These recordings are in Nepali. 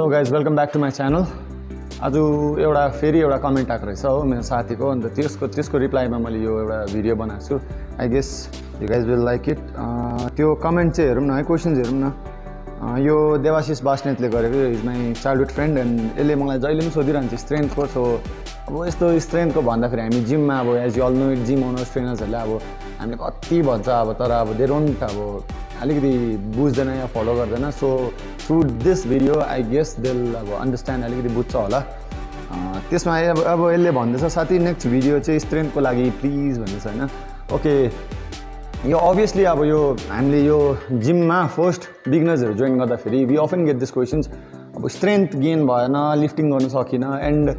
Hello guys welcome back to my channel. आज फेरि एउटा कमेन्ट आएको रहेछ हो मेरो साथीको, अन्त त्यसको रिप्लाईमा मैले यो एउटा भिडियो बनाएको छु। I guess you guys will like it. त्यो कमेन्ट चाहिँ हेरौँ न है, क्वेसन्स हेरौँ न। यो देवाशिष बास्नेतले गरेको, is my childhood friend and यसले मलाई जहिले पनि सोधिरहन्छ स्ट्रेन्थको। सो अब यस्तो स्ट्रेन्थको भन्दाखेरि हामी जिममा अब as you all know it, gym owners ट्रेनर्सहरूले अब हामीले कति भन्छ अब, तर अब दे डोन्ट अब अलिकति बुझ्दैन या फलो गर्दैन। So through this video I guess they'll अब अन्डरस्ट्यान्ड, अलिकति बुझ्छ होला। त्यसमा अब यसले भन्दैछ साथी नेक्स्ट भिडियो चाहिँ स्ट्रेन्थको लागि प्लिज भन्दैछ होइन। ओके, यो अभियसली अब यो हामीले यो जिममा फर्स्ट बिगिनर्सहरू जोइन गर्दाखेरि we often get this questions. अब स्ट्रेन्थ गेन भएन, लिफ्टिङ गर्न सकिनँ, एन्ड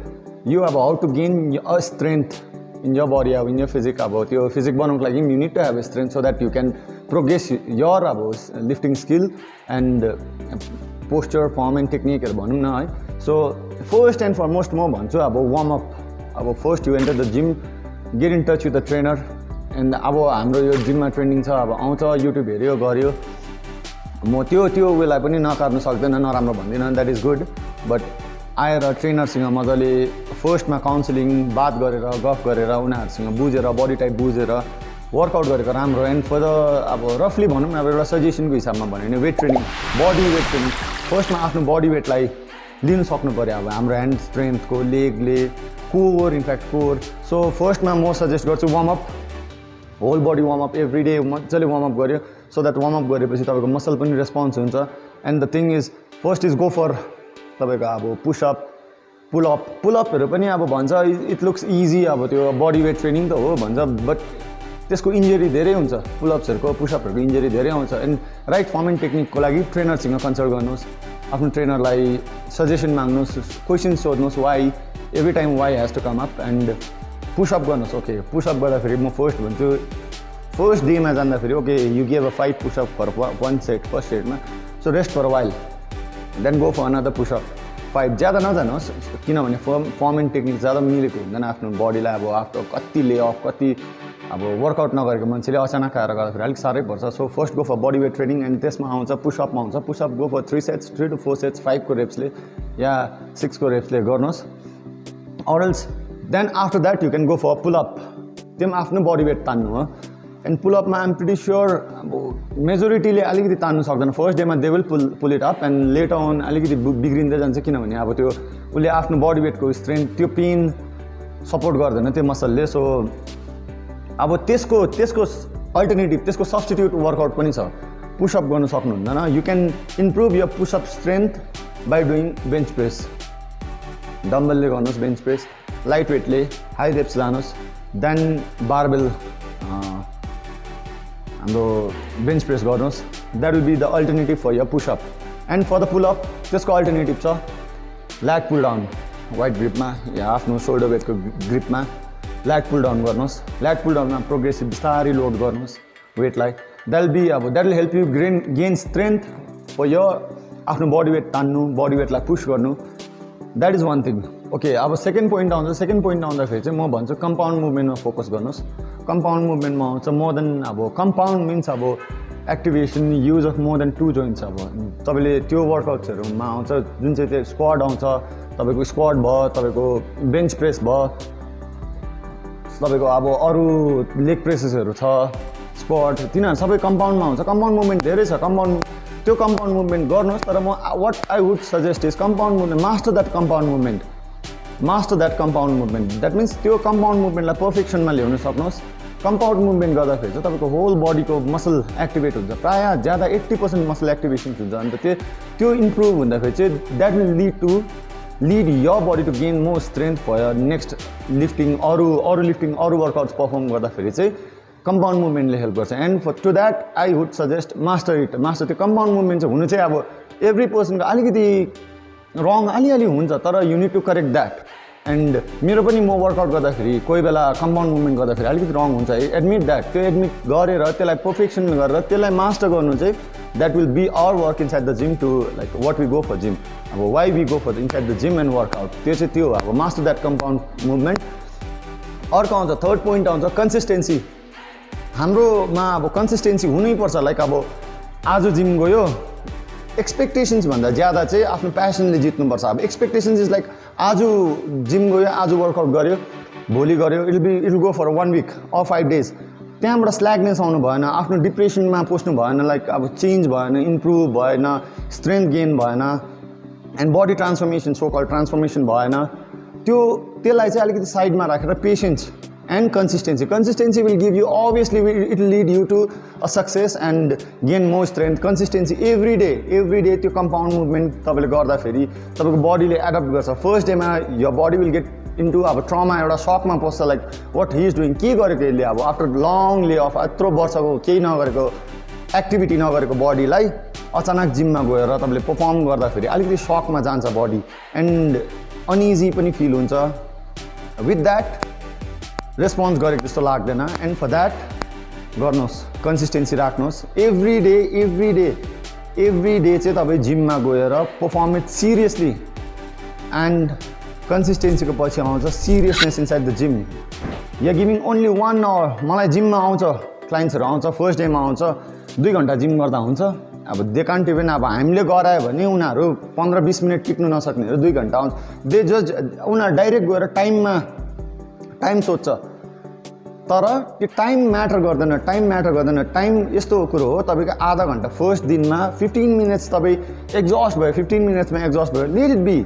यो अब how to gain a strength in your body, अब इन यर फिजिक। अब त्यो फिजिक बनाउनुको लागि you need to have strength so that you can progress your अब lifting skill and posture form and टेक्निकहरू भनौँ न है। सो फर्स्ट एन्ड फरमोस्ट म भन्छु अब वार्मअप। अब first you enter the gym, get in touch with the trainer. And अब हाम्रो यो जिममा ट्रेनिङ छ, अब आउँछ युट्युब हेऱ्यो गऱ्यो, म त्यो उयोलाई पनि नकार्नु सक्दैन, नराम्रो भन्दिनँ, द्याट इज गुड। बट आएर ट्रेनरसँग मजाले फर्स्टमा काउन्सिलिङ बात गरेर गफ गरेर उनीहरूसँग बुझेर बडी टाइप बुझेर वर्कआउट गरेको राम्रो। एन्ड फर द अब रफली भनौँ न, अब एउटा सजेसनको हिसाबमा भन्यो भने weight training, body weight training, फर्स्टमा आफ्नो बडी वेटलाई लिनु सक्नु पऱ्यो। अब हाम्रो ह्यान्ड स्ट्रेन्थको, लेगले, कोर, इनफ्याक्ट कोर। सो फर्स्टमा म सजेस्ट गर्छु warm up, whole body warm up, every day मजाले वार्मअप गऱ्यो। सो द्याट वार्मअप गरेपछि तपाईँको मसल पनि रेस्पोन्स हुन्छ। And the thing is first is go for तपाईँको अब पुसअप, पुलअपहरू पनि अब भन्छ इट लुक्स इजी, अब त्यो बडी वेट ट्रेनिङ त हो भन्छ, बट त्यसको इन्जरी धेरै हुन्छ। पुलअप्सहरूको, पुसअपहरूको इन्जरी धेरै आउँछ। एन्ड राइट फर्म एन्ड टेक्निकको लागि ट्रेनरसँग कन्सल्ट गर्नुहोस्, आफ्नो ट्रेनरलाई सजेसन माग्नुहोस्, क्वेसन सोध्नुहोस्, why every time why has to come up. And pushup गर्नुहोस्। ओके, पुसअप गर्दाखेरि म फर्स्ट भन्छु, फर्स्ट डेमा जाँदाखेरि okay you give a 5 pushup for 1 set, first सेटमा। So rest for a while, then go for another pushup 5। ज्यादा नजानुहोस्, किनभने फर्म एन्ड टेक्निक ज्यादा मिलेको हुँदैन आफ्नो बडीलाई। अब आफ्टर कति ले अफ, कति अब वर्कआउट नगरेको मान्छेले अचानक आएर गर्दाखेरि अलिक साह्रै पर्छ। So first go for body weight training, and त्यसमा आउँछ पुसअपमा आउँछ। Pushup go for 3 sets, 3 to 4 sets, 5 को रेप्सले या 6 को रेप्सले गर्नुहोस्। अरल्स then after that you can go for pullup, त्यो पनि आफ्नो बडी वेट तान्नु हो। एन्ड पुलअपमा आइम प्रिटी स्योर अब मेजोरिटीले अलिकति तान्नु सक्दैन। फर्स्ट डेमा they will pull it up and later on अलिकति बिग्रिँदै जान्छ, किनभने अब त्यो उसले आफ्नो बडी वेटको स्ट्रेन्थ, त्यो पेन सपोर्ट गर्दैन त्यो मसलले। सो अब त्यसको अल्टरनेटिभ, त्यसको सब्स्टिट्युट वर्कआउट पनि छ, पुसअप गर्नु सक्नुहुँदैन। You can improve your pushup strength by doing bench press, डम्बलले गर्नुहोस् बेन्च प्रेस, लाइट वेटले हाई रेप्स जानुहोस्, देन बारबेल हाम्रो बेन्च प्रेस गर्नुहोस्। That will be the alternative for your pushup. And for the pullup त्यसको अल्टरनेटिभ छ ल्याग पुल डाउन, वाइट ग्रिपमा या आफ्नो सोल्डर वेटको ग्रिपमा ल्याग पुल डाउन गर्नुहोस्। ल्याग पुल डाउनमा प्रोग्रेसिभ बिस्तारै लोड गर्नुहोस् वेटलाई। That will help you gain strength for your आफ्नो बडी वेट तान्नु, बडी वेटलाई पुस गर्नु। That is one thing. Okay, अब सेकेन्ड पोइन्ट आउँछ। सेकेन्ड पोइन्ट आउँदाखेरि चाहिँ म भन्छु कम्पाउन्ड मुभमेन्टमा फोकस गर्नुहोस्। कम्पाउन्ड मुभमेन्टमा आउँछ मोर देन, अब कम्पाउन्ड मिन्स अब activation, use of more than 2 joints. अब तपाईँले त्यो वर्कआउट्सहरूमा आउँछ जुन चाहिँ त्यो स्क्वाड आउँछ, तपाईँको स्क्वाड भयो, तपाईँको बेन्च प्रेस भयो, तपाईँको अब अरू लेग प्रेसेसहरू छ, स्क्वाड, तिनीहरू सबै कम्पाउन्डमा आउँछ। कम्पाउन्ड मुभमेन्ट धेरै छ, त्यो कम्पाउन्ड मुभमेन्ट गर्नुहोस्। तर म what I would suggest is compound movement, master that compound movement, that means त्यो कम्पाउन्ड मुभमेन्टलाई पर्फेक्सनमा ल्याउन सक्नुहोस्। कम्पाउन्ड मुभमेन्ट गर्दाखेरि चाहिँ तपाईँको होल बडीको मसल एक्टिभेट हुन्छ, प्रायः ज्यादा 80% मसल एक्टिभेसन हुन्छ। अन्त त्यो इम्प्रुभ हुँदाखेरि चाहिँ that will lead your body to gain more strength for next lifting, अरू लिफ्टिङ, अरू वर्कआउट्स पर्फर्म गर्दाखेरि चाहिँ कम्पाउन्ड मुभमेन्टले हेल्प गर्छ। And for to that I would suggest master त्यो कम्पाउन्ड मुभमेन्ट चाहिँ हुनु चाहिँ अब एभ्री पर्सनको अलिकति रङ अलिअलि हुन्छ, तर you need to correct that. And मेरो पनि म वर्कआउट गर्दाखेरि कोही बेला कम्पाउन्ड मुभमेन्ट गर्दाखेरि अलिकति रङ हुन्छ, एडमिट द्याट। त्यो एडमिट गरेर त्यसलाई पर्फेक्सन गरेर त्यसलाई मास्टर गर्नु चाहिँ that will be our work inside the gym to like what we go for gym. अब why we go for inside the gym and workout, त्यो चाहिँ त्यो अब मास्टर द्याट कम्पाउन्ड मुभमेन्ट। अर्को आउँछ थर्ड पोइन्ट आउँछ कन्सिस्टेन्सी। हाम्रोमा अब कन्सिस्टेन्सी हुनैपर्छ। लाइक अब आज जिम गयो, एक्सपेक्टेसन्स भन्दा ज्यादा चाहिँ आफ्नो प्यासनले जित्नुपर्छ अब एक्सपेक्टेसन्स इज लाइक आज जिम गयो आज वर्कआउट गर्यो भोलि गर्यो it will go for 1 week or 5 days त्यहाँबाट स्ल्यागनेस आउनु भएन आफ्नो डिप्रेसनमा पस्नु भएन लाइक अब चेन्ज भएन इम्प्रुभ भएन स्ट्रेन्थ गेन भएन and body transformation so called transformation भएन त्यसलाई चाहिँ अलिकति साइडमा राखेर patience and consistency will give you obviously it will lead you to a success and gain more strength consistency every day त्यो compound movement तपाईले गर्दाखेरि तपाईको बडीले एडप्ट गर्छ फर्स्ट डेमा your body will get into अब ट्रमा एउटा सकमा पस्छ like what he is doing के गरेको यसले अब आफ्टर लङ ले अफ यत्रो वर्षको केही नगरेको एक्टिभिटी नगरेको बडीलाई अचानक जिममा गएर तपाईले परफर्म गर्दाखेरि अलिकति सकमा जान्छ बडी एन्ड अनइजी पनि फिल हुन्छ विथ द्याट रेस्पोन्स गरेको जस्तो लाग्दैन एन्ड फर द्याट गर्नुहोस् कन्सिस्टेन्सी राख्नुहोस् एभ्री डे चाहिँ तपाईँ जिममा गएर परफर्म इट सिरियसली एन्ड कन्सिस्टेन्सीको पछि आउँछ seriousness inside the gym yeah giving only 1 hour मलाई जिममा आउँछ क्लाइन्ट्सहरू आउँछ फर्स्ट डेमा आउँछ 2 घन्टा जिम गर्दा हुन्छ अब दे कान्ट इभन अब हामीले गरायो भने उनीहरू 15-20 मिनट टिक्नु नसक्नेहरू 2 घन्टा आउँछ दे जस्ट उनीहरू डाइरेक्ट गएर टाइम सोध्छ तर त्यो टाइम म्याटर गर्दैन टाइम यस्तो कुरो हो तपाईँको आधा घन्टा फर्स्ट दिनमा 15 मिनट्स तपाईँ एक्जस्ट भयो 15 मिनट्समा एक्जस्ट भयो लेट इट बी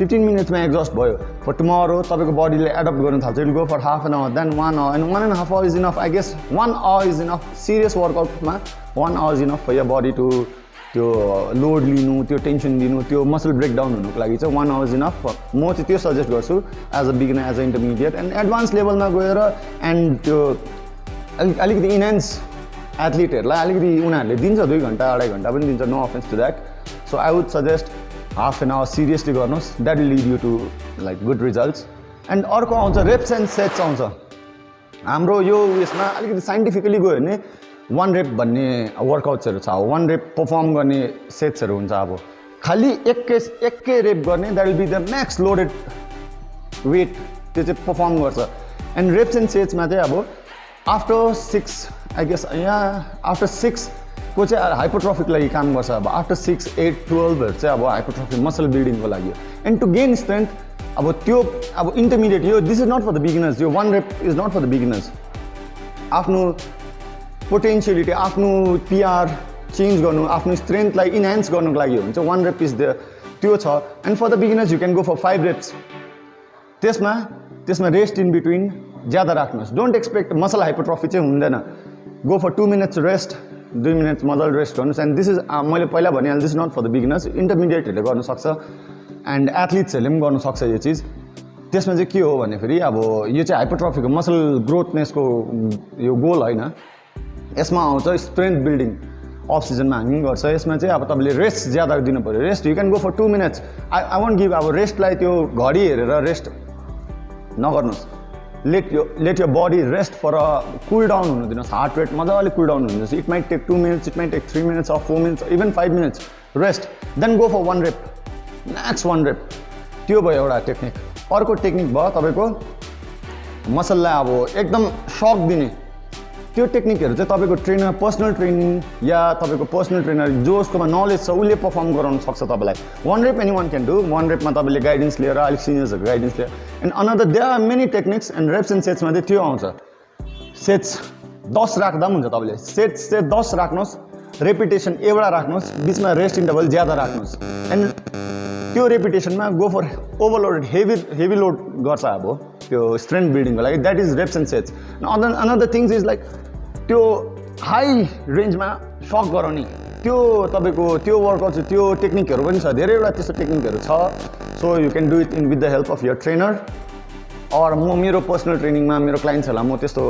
15 मिनट्समा एक्जस्ट भयो फर टुमरो तपाईँको बडीले एडप्ट गर्न थाल्छ it go for half an hour then 1 hour and 1.5 hours is enough I guess 1 hour is enough serious वर्कआउटमा 1 hour is enough for your body to त्यो लोड लिनु त्यो टेन्सन लिनु त्यो मसल ब्रेकडाउन हुनुको लागि चाहिँ 1 hour इज इनफ म चाहिँ त्यो सजेस्ट गर्छु as a beginner as a intermediate and advance लेभलमा गएर एन्ड त्यो अलिकति इन्हान्स एथलिटहरूलाई अलिकति उनीहरूले दिन्छ 2 घन्टा 2.5 घन्टा पनि दिन्छ no offence to that so I would suggest half an hour seriously गर्नुहोस् that will lead you to like good results and अर्को आउँछ रेप्स एन्ड सेट्स आउँछ हाम्रो यो उयसमा अलिकति साइन्टिफिकली गयो भने 1 rep भन्ने वर्कआउट्सहरू छ 1 rep परफर्म गर्ने सेट्सहरू हुन्छ अब खालि एकै रेप गर्ने that will be the max loaded weight त्यो चाहिँ परफर्म गर्छ एन्ड रेप्स एन्ड सेट्समा चाहिँ अब आफ्टर 6 आई गेस यहाँ आफ्टर 6 को चाहिँ हाइपोट्रोफीको लागि काम गर्छ अब आफ्टर 6, 8, 12हरू चाहिँ अब हाइपोट्रोफी मसल बिल्डिङको लागि एन्ड टु गेन स्ट्रेन्थ अब त्यो अब इन्टरमिडिएट यो this is not for the beginners यो 1 rep is not for the beginners आफ्नो पोटेन्सियलिटी आफ्नो पिआर चेन्ज गर्नु आफ्नो स्ट्रेन्थलाई इन्हान्स गर्नुको लागि हुन्छ 1 rep इज द त्यो छ and for the beginners you can go for 5 reps त्यसमा रेस्ट इन बिट्विन ज्यादा राख्नुहोस् डोन्ट एक्सपेक्ट मसल हाइपोट्रोफी चाहिँ हुँदैन go for 2 minutes rest 2 minutes मजाले रेस्ट गर्नुहोस् एन्ड दिस इज मैले पहिला भनिहालेँ this is not for the beginners इन्टरमिडिएटहरूले गर्नु सक्छ एन्ड एथलिट्सहरूले पनि गर्नु सक्छ यो चिज त्यसमा चाहिँ के हो भने फेरि अब यो चाहिँ हाइपोट्रोफीको मसल ग्रोथनेसको यो गोल होइन यसमा आउँछ स्ट्रेन्थ बिल्डिङ अफ सिजनमा हामी गर्छ यसमा चाहिँ अब तपाईँले रेस्ट ज्यादा दिनु पऱ्यो rest you can go for 2 minutes I won't give अब रेस्टलाई त्यो घडी हेरेर रेस्ट नगर्नुहोस् लेट यो body rest for a cool down हुनु दिनुहोस् हार्ट रेट मजाले कुल डाउन हुनु दिनुहोस् it might take 2 minutes it might take 3 minutes or 4 minutes even 5 minutes rest then go for 1 rep max 1 rep त्यो भयो एउटा टेक्निक अर्को टेक्निक भयो तपाईँको मसललाई अब एकदम सक दिने त्यो टेक्निकहरू चाहिँ तपाईँको ट्रेनर पर्सनल ट्रेनिङ या तपाईँको पर्सनल ट्रेनर जोसकोमा नलेज छ उसले परफर्म गराउन सक्छ तपाईँलाई 1 rep एनीवन क्यान डु 1 repमा तपाईँले गाइडेन्स लिएर अलिक सिनियर्सहरूको गाइडेन्स लिएर and another there are many techniques and reps and सेट्समा चाहिँ त्यो आउँछ सेट्स 10 राख्दा पनि हुन्छ तपाईँले सेट्स चाहिँ 10 राख्नुहोस् रेपिटेसन एउटा राख्नुहोस् बिचमा रेस्ट इन्टरभल ज्यादा राख्नुहोस् एन्ड त्यो रेपिटेसनमा go for overloaded heavy load गर्छ अब त्यो स्ट्रेन्थ बिल्डिङको लागि that is reps and sets another things is like त्यो हाई रेन्जमा सक गराउने त्यो तपाईँको त्यो वर्कआउट चाहिँ त्यो टेक्निकहरू पनि छ धेरैवटा त्यस्तो टेक्निकहरू छ so you can do it in with the help of your trainer or म मेरो पर्सनल ट्रेनिङमा मेरो क्लाइन्ट्सहरूलाई म त्यस्तो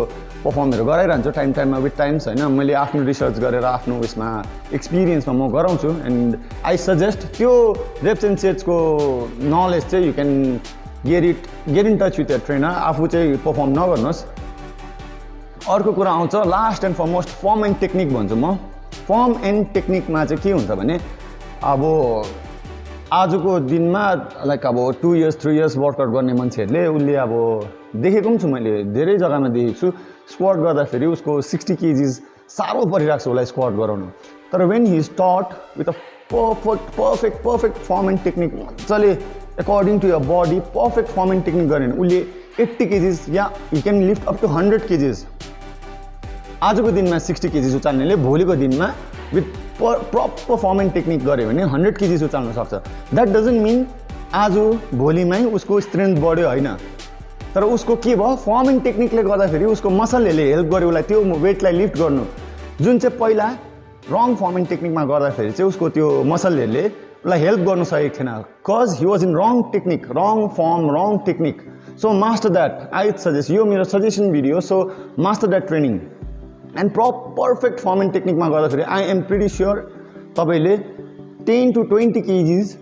परफर्महरू गराइरहन्छु टाइममा विथ टाइम्स होइन मैले आफ्नो रिसर्च गरेर आफ्नो उयसमा एक्सपिरियन्समा म गराउँछु एन्ड आई सजेस्ट त्यो रेप्स एन्ड सेट्सको नलेज चाहिँ you can get in touch with your trainer आफू चाहिँ परफर्म नगर्नुहोस् अर्को कुरा आउँछ last and foremost form and technique भन्छु म फर्म एन्ड टेक्निकमा चाहिँ के हुन्छ भने अब आजको दिनमा लाइक अब 2 years 3 years वर्कआउट गर्ने मान्छेहरूले उसले अब देखेको पनि छु मैले धेरै जग्गामा देखेको छु स्क्वाट गर्दाखेरि उसको 60 kgs साह्रो परिरहेको छ उसलाई स्क्वाट गराउनु तर when he start with a perfect form and technique मजाले according to your body perfect form and technique गऱ्यो भने उसले 80 केजिस या you can lift up to 100 kgs आजको दिनमा 60 केजिस उचाल्नेले भोलिको दिनमा with proper form and technique गऱ्यो भने 100 केजिस उचाल्न सक्छ द्याट डजन्ट मिन आज भोलिमै उसको स्ट्रेन्थ बढ्यो होइन तर उसको के भयो फर्म एन्ड टेक्निकले गर्दाखेरि उसको मसलहरूले हेल्प गर्यो उसलाई त्यो वेटलाई लिफ्ट गर्नु जुन चाहिँ पहिला रङ फर्म एन्ड टेक्निकमा गर्दाखेरि चाहिँ उसको त्यो मसलहरूले उसलाई हेल्प गर्नु सकेको थिएन cause he was in wrong technique wrong form wrong technique so master that I suggest यो मेरो suggestion video so master that training and perfect form and टेक्निकमा गर्दाखेरि आई एम प्रिटी स्योर तपाईँले 10 to 20 केजिस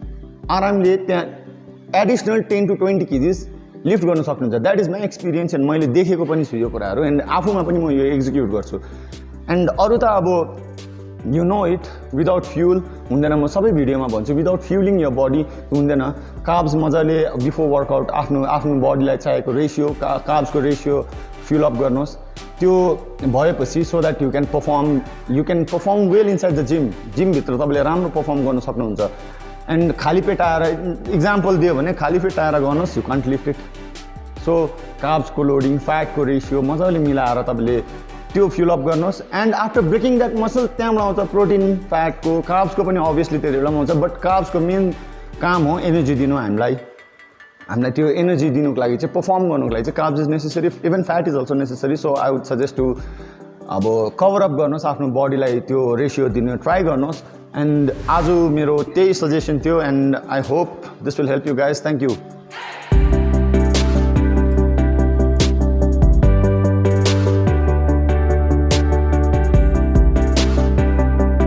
आरामले त्यहाँ एडिसनल 10 to 20 केजिस लिफ्ट गर्न सक्नुहुन्छ that is my experience and मैले देखेको पनि छु यो कुराहरू एन्ड आफूमा पनि म यो एक्जिक्युट गर्छु एन्ड अरू त अब you know it without fuel हुँदैन म सबै भिडियोमा भन्छु विदाउट फ्युलिङ यर बडी हुँदैन कार्ब्स मजाले बिफोर वर्कआउट आफ्नो बडीलाई चाहिएको रेसियो कार्ब्सको रेसियो फ्युल अप गर्नुहोस् त्यो भएपछि so that you can perform well inside the जिमभित्र तपाईँले राम्रो पर्फर्म गर्न सक्नुहुन्छ एन्ड खाली पेट आएर इक्जाम्पल दियो भने खाली पेट आएर गर्नुहोस् you can't lift it so कार्ब्सको लोडिङ फ्याटको रेसियो मजाले मिलाएर तपाईँले त्यो फ्युल अप गर्नुहोस् and after breaking that muscle त्यहाँबाट आउँछ प्रोटिन फ्याटको कार्ब्सको पनि अभियसली त्यति बेला आउँछ बट कार्ब्सको मेन काम हो एनर्जी दिनु हामीलाई त्यो एनर्जी दिनुको लागि चाहिँ पर्फर्म गर्नुको लागि चाहिँ carbs is necessary even fat is also necessary so I would suggest to अब कभर अप गर्नुहोस् आफ्नो बडीलाई त्यो रेसियो दिनु ट्राई गर्नुहोस् एन्ड आज मेरो त्यही सजेसन थियो and I hope this will help you guys thank you